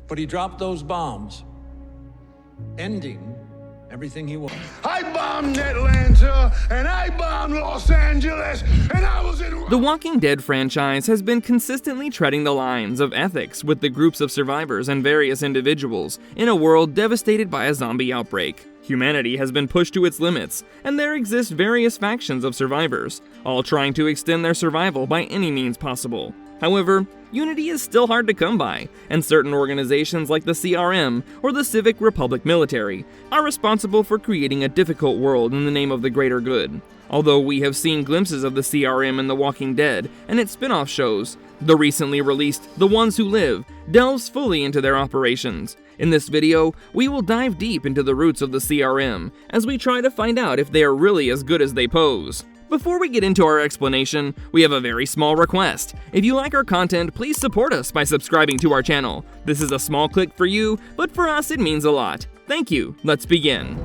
But he dropped those bombs, ending everything he wanted. I bombed Atlanta, and I bombed Los Angeles, and I was in... The Walking Dead franchise has been consistently treading the lines of ethics with the groups of survivors and various individuals in a world devastated by a zombie outbreak. Humanity has been pushed to its limits, and there exist various factions of survivors, all trying to extend their survival by any means possible. However, unity is still hard to come by, and certain organizations like the CRM or the Civic Republic Military are responsible for creating a difficult world in the name of the greater good. Although we have seen glimpses of the CRM in The Walking Dead and its spin-off shows, the recently released The Ones Who Live delves fully into their operations. In this video, we will dive deep into the roots of the CRM as we try to find out if they are really as good as they pose. Before we get into our explanation, we have a very small request. If you like our content, please support us by subscribing to our channel. This is a small click for you, but for us it means a lot. Thank you. Let's begin.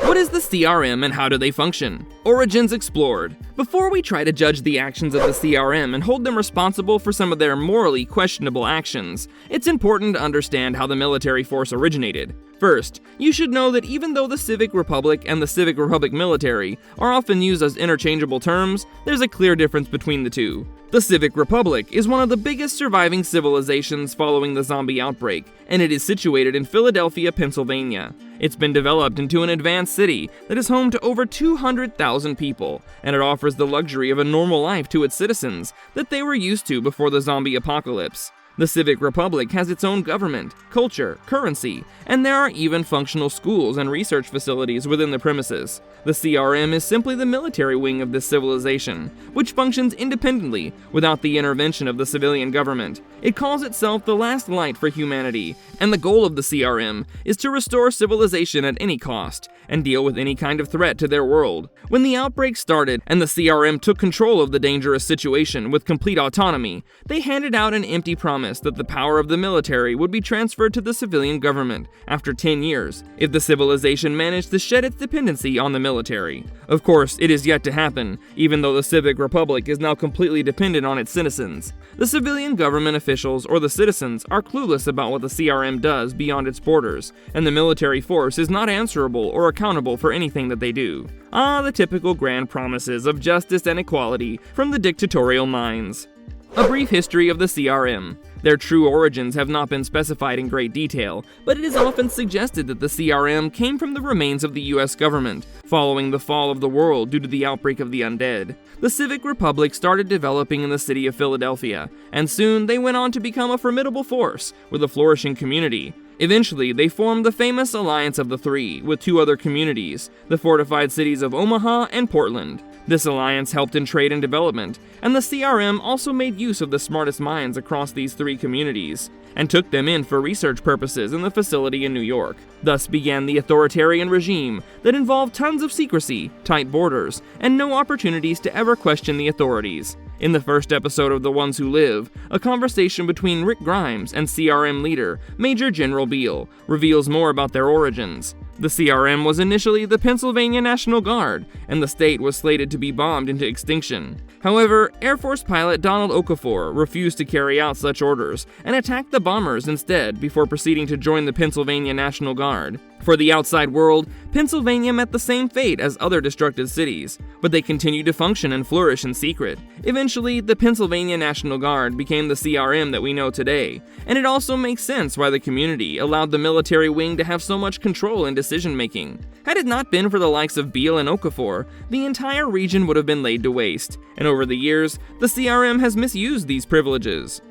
What is the CRM and how do they function? Origins explored. Before we try to judge the actions of the CRM and hold them responsible for some of their morally questionable actions, it's important to understand how the military force originated. First, you should know that even though the Civic Republic and the Civic Republic Military are often used as interchangeable terms, there's a clear difference between the two. The Civic Republic is one of the biggest surviving civilizations following the zombie outbreak, and it is situated in Philadelphia, Pennsylvania. It's been developed into an advanced city that is home to over 200,000 people, and it offers the luxury of a normal life to its citizens that they were used to before the zombie apocalypse. The Civic Republic has its own government, culture, currency, and there are even functional schools and research facilities within the premises. The CRM is simply the military wing of this civilization, which functions independently without the intervention of the civilian government. It calls itself the last light for humanity, and the goal of the CRM is to restore civilization at any cost and deal with any kind of threat to their world. When the outbreak started and the CRM took control of the dangerous situation with complete autonomy, they handed out an empty promise that the power of the military would be transferred to the civilian government after 10 years if the civilization managed to shed its dependency on the military. Of course, it is yet to happen, even though the Civic Republic is now completely dependent on its citizens. The civilian government officials or the citizens are clueless about what the CRM does beyond its borders, and the military force is not answerable or accountable for anything that they do. The typical grand promises of justice and equality from the dictatorial minds. A brief history of the CRM. Their true origins have not been specified in great detail, but it is often suggested that the CRM came from the remains of the US government, following the fall of the world due to the outbreak of the undead. The Civic Republic started developing in the city of Philadelphia, and soon they went on to become a formidable force with a flourishing community. Eventually, they formed the famous Alliance of the Three with two other communities, the fortified cities of Omaha and Portland. This alliance helped in trade and development, and the CRM also made use of the smartest minds across these three communities, and took them in for research purposes in the facility in New York. Thus began the authoritarian regime that involved tons of secrecy, tight borders, and no opportunities to ever question the authorities. In the first episode of The Ones Who Live, a conversation between Rick Grimes and CRM leader Major General Beale reveals more about their origins. The CRM was initially the Pennsylvania National Guard, and the state was slated to be bombed into extinction. However, Air Force pilot Donald Okafor refused to carry out such orders and attacked the bombers instead before proceeding to join the Pennsylvania National Guard. For the outside world, Pennsylvania met the same fate as other destructed cities, but they continued to function and flourish in secret. Eventually, the Pennsylvania National Guard became the CRM that we know today, and it also makes sense why the community allowed the military wing to have so much control in decision-making. Had it not been for the likes of Beale and Okafor, the entire region would have been laid to waste, and over the years, the CRM has misused these privileges.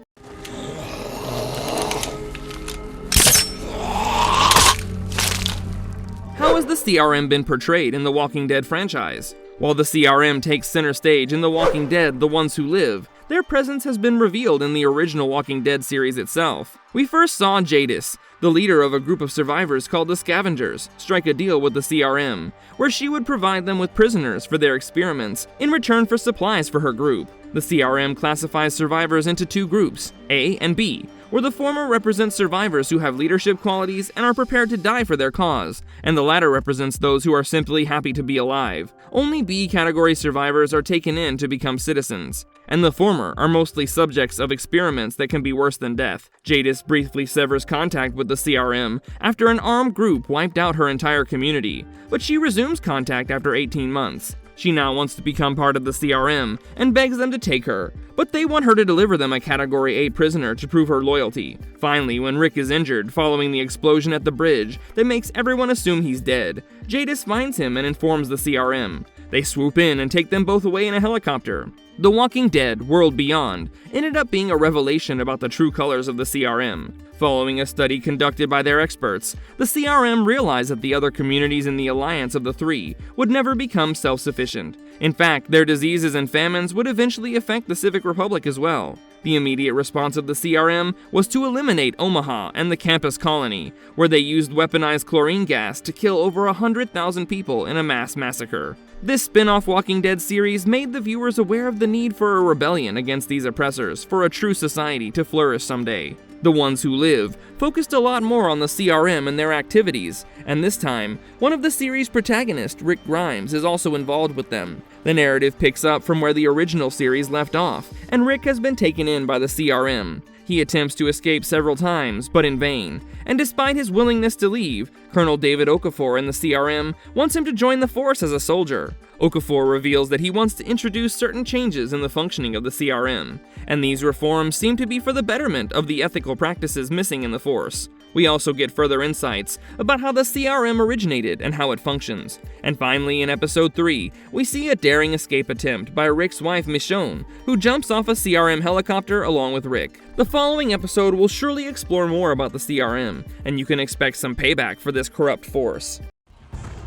How has the CRM been portrayed in the Walking Dead franchise? While the CRM takes center stage in The Walking Dead: The Ones Who Live, their presence has been revealed in the original Walking Dead series itself. We first saw Jadis, the leader of a group of survivors called the Scavengers, strike a deal with the CRM, where she would provide them with prisoners for their experiments in return for supplies for her group. The CRM classifies survivors into two groups, A and B, where the former represents survivors who have leadership qualities and are prepared to die for their cause, and the latter represents those who are simply happy to be alive. Only B category survivors are taken in to become citizens, and the former are mostly subjects of experiments that can be worse than death. Jadis briefly severs contact with the CRM after an armed group wiped out her entire community, but she resumes contact after 18 months. She now wants to become part of the CRM and begs them to take her, but they want her to deliver them a Category A prisoner to prove her loyalty. Finally, when Rick is injured following the explosion at the bridge that makes everyone assume he's dead, Jadis finds him and informs the CRM. They swoop in and take them both away in a helicopter. The Walking Dead: World Beyond ended up being a revelation about the true colors of the CRM. Following a study conducted by their experts, the CRM realized that the other communities in the alliance of the three would never become self-sufficient. In fact, their diseases and famines would eventually affect the Civic Republic as well. The immediate response of the CRM was to eliminate Omaha and the campus colony, where they used weaponized chlorine gas to kill over 100,000 people in a mass massacre. This spin-off Walking Dead series made the viewers aware of the need for a rebellion against these oppressors for a true society to flourish someday. The Ones Who Live focused a lot more on the CRM and their activities, and this time, one of the series' protagonists, Rick Grimes, is also involved with them. The narrative picks up from where the original series left off, and Rick has been taken in by the CRM. He attempts to escape several times, but in vain, and despite his willingness to leave, Colonel David Okafor in the CRM wants him to join the force as a soldier. Okafor reveals that he wants to introduce certain changes in the functioning of the CRM, and these reforms seem to be for the betterment of the ethical practices missing in the force. We also get further insights about how the CRM originated and how it functions. And finally, in episode 3, we see a daring escape attempt by Rick's wife Michonne, who jumps off a CRM helicopter along with Rick. The following episode will surely explore more about the CRM, and you can expect some payback for this corrupt force.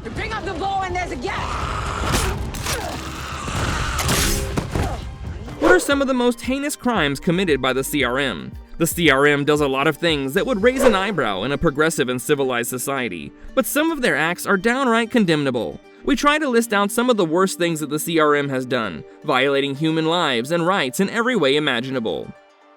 You pick up the ball and there's a gap! What are some of the most heinous crimes committed by the CRM? The CRM does a lot of things that would raise an eyebrow in a progressive and civilized society, but some of their acts are downright condemnable. We try to list out some of the worst things that the CRM has done, violating human lives and rights in every way imaginable.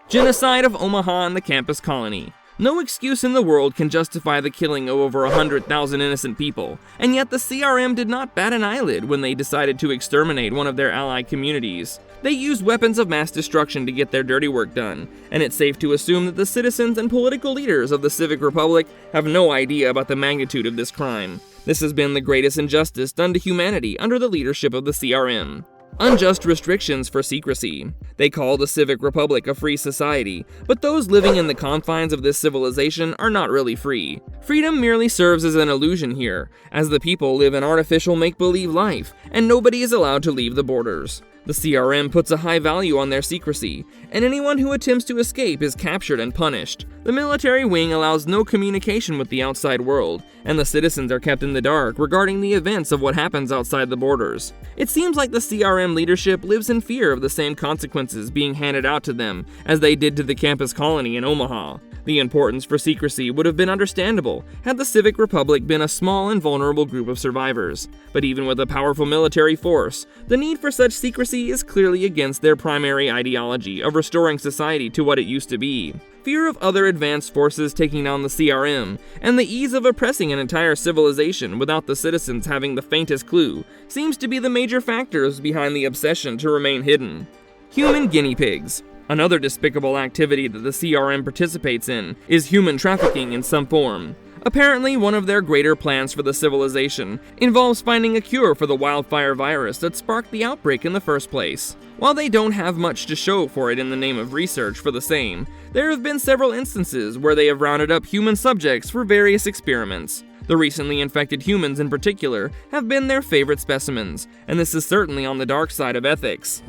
Genocide of Omaha and the campus colony. No excuse in the world can justify the killing of over 100,000 innocent people, and yet the CRM did not bat an eyelid when they decided to exterminate one of their allied communities. They used weapons of mass destruction to get their dirty work done, and it's safe to assume that the citizens and political leaders of the Civic Republic have no idea about the magnitude of this crime. This has been the greatest injustice done to humanity under the leadership of the CRM. Unjust restrictions for secrecy. They call the Civic Republic a free society, but those living in the confines of this civilization are not really free. Freedom merely serves as an illusion here, as the people live an artificial make-believe life, and nobody is allowed to leave the borders. The CRM puts a high value on their secrecy, and anyone who attempts to escape is captured and punished. The military wing allows no communication with the outside world, and the citizens are kept in the dark regarding the events of what happens outside the borders. It seems like the CRM leadership lives in fear of the same consequences being handed out to them as they did to the campus colony in Omaha. The importance for secrecy would have been understandable had the Civic Republic been a small and vulnerable group of survivors. But even with a powerful military force, the need for such secrecy is clearly against their primary ideology of restoring society to what it used to be. Fear of other advanced forces taking down the CRM, and the ease of oppressing an entire civilization without the citizens having the faintest clue, seems to be the major factors behind the obsession to remain hidden. Human guinea pigs. Another despicable activity that the CRM participates in is human trafficking in some form. Apparently, one of their greater plans for the civilization involves finding a cure for the wildfire virus that sparked the outbreak in the first place. While they don't have much to show for it in the name of research for the same, there have been several instances where they have rounded up human subjects for various experiments. The recently infected humans in particular have been their favorite specimens, and this is certainly on the dark side of ethics.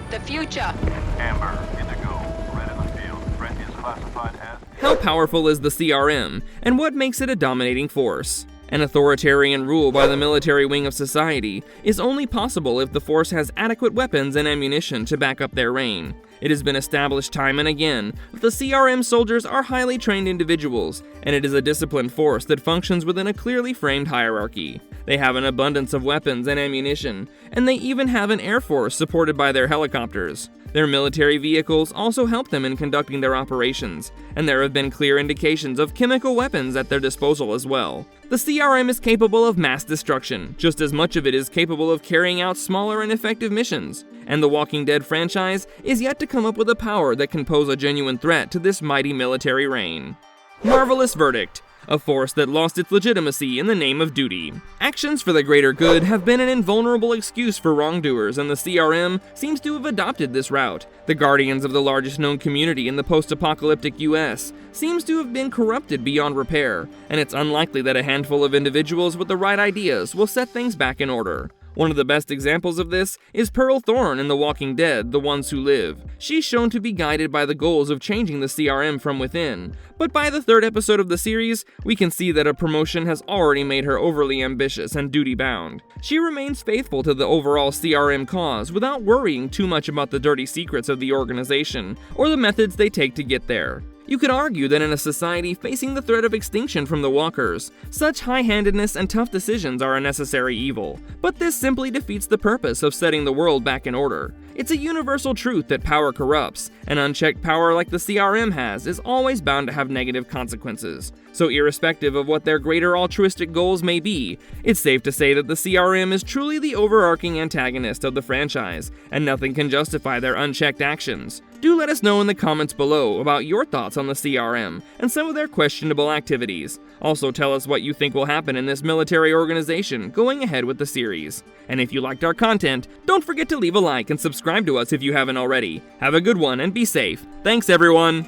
The future. Amber, Indigo, red in the field. Threat is classified as... How powerful is the CRM, and what makes it a dominating force? An authoritarian rule by the military wing of society is only possible if the force has adequate weapons and ammunition to back up their reign. It has been established time and again that the CRM soldiers are highly trained individuals, and it is a disciplined force that functions within a clearly framed hierarchy. They have an abundance of weapons and ammunition, and they even have an air force supported by their helicopters. Their military vehicles also help them in conducting their operations, and there have been clear indications of chemical weapons at their disposal as well. The CRM is capable of mass destruction, just as much of it is capable of carrying out smaller and effective missions, and the Walking Dead franchise is yet to come up with a power that can pose a genuine threat to this mighty military reign. Marvelous verdict. A force that lost its legitimacy in the name of duty. Actions for the greater good have been an invulnerable excuse for wrongdoers, and the CRM seems to have adopted this route. The guardians of the largest known community in the post-apocalyptic US seems to have been corrupted beyond repair, and it's unlikely that a handful of individuals with the right ideas will set things back in order. One of the best examples of this is Pearl Thorne in The Walking Dead, The Ones Who Live. She's shown to be guided by the goals of changing the CRM from within, but by the third episode of the series, we can see that a promotion has already made her overly ambitious and duty-bound. She remains faithful to the overall CRM cause without worrying too much about the dirty secrets of the organization or the methods they take to get there. You could argue that in a society facing the threat of extinction from the walkers, such high-handedness and tough decisions are a necessary evil, but this simply defeats the purpose of setting the world back in order. It's a universal truth that power corrupts, and unchecked power like the CRM has is always bound to have negative consequences. So irrespective of what their greater altruistic goals may be, it's safe to say that the CRM is truly the overarching antagonist of the franchise, and nothing can justify their unchecked actions. Do let us know in the comments below about your thoughts on the CRM and some of their questionable activities. Also tell us what you think will happen in this military organization going ahead with the series. And if you liked our content, don't forget to leave a like and subscribe to us if you haven't already. Have a good one and be safe. Thanks everyone!